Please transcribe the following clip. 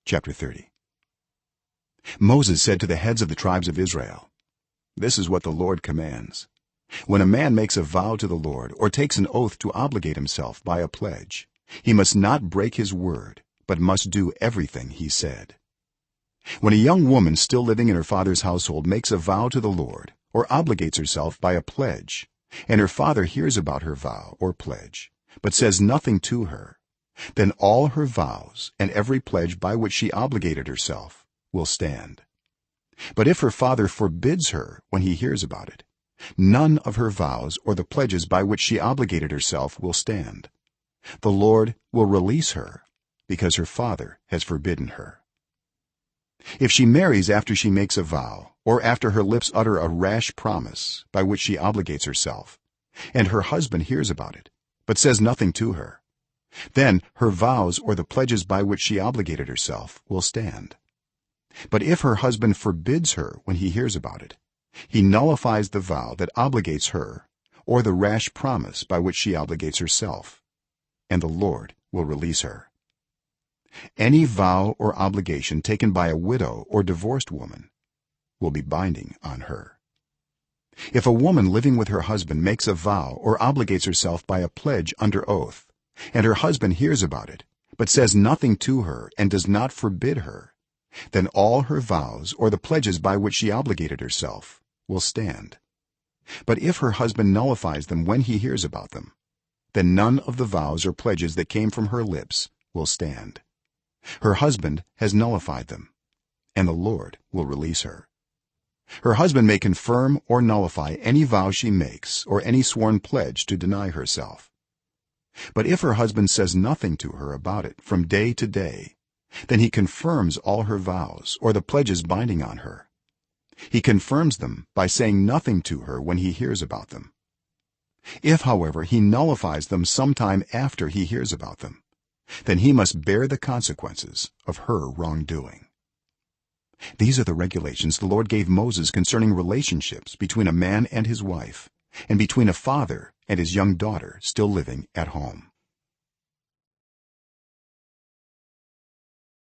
Chapter 30. Moses said to the heads of the tribes of Israel, "This is what the Lord commands: when a man makes a vow to the Lord or takes an oath to obligate himself by a pledge, he must not break his word but must do everything he said. When a young woman still living in her father's household makes a vow to the Lord or obligates herself by a pledge, and her father hears about her vow or pledge but says nothing to her, then all her vows and every pledge by which she obligated herself will stand. But if her father forbids her when he hears about it, none of her vows or the pledges by which she obligated herself will stand. The Lord will release her because her father has forbidden her. If she marries after she makes a vow or after her lips utter a rash promise by which she obligates herself, and her husband hears about it but says nothing to her, then her vows or the pledges by which she obligated herself will stand. But if her husband forbids her when he hears about it, he nullifies the vow that obligates her or the rash promise by which she obligates herself, and the Lord will release her. Any vow or obligation taken by a widow or divorced woman will be binding on her. If a woman living with her husband makes a vow or obligates herself by a pledge under oath, and her husband hears about it but says nothing to her and does not forbid her, then all her vows or the pledges by which she obligated herself will stand. But if her husband nullifies them when he hears about them, then none of the vows or pledges that came from her lips will stand. Her husband has nullified them, and the Lord will release her. Her husband may confirm or nullify any vow she makes or any sworn pledge to deny herself. But if her husband says nothing to her about it from day to day, then he confirms all her vows or the pledges binding on her. He confirms them by saying nothing to her when he hears about them. If, however, he nullifies them sometime after he hears about them, then he must bear the consequences of her wrongdoing. These are the regulations the Lord gave Moses concerning relationships between a man and his wife, and between a father and his young daughter still living at home.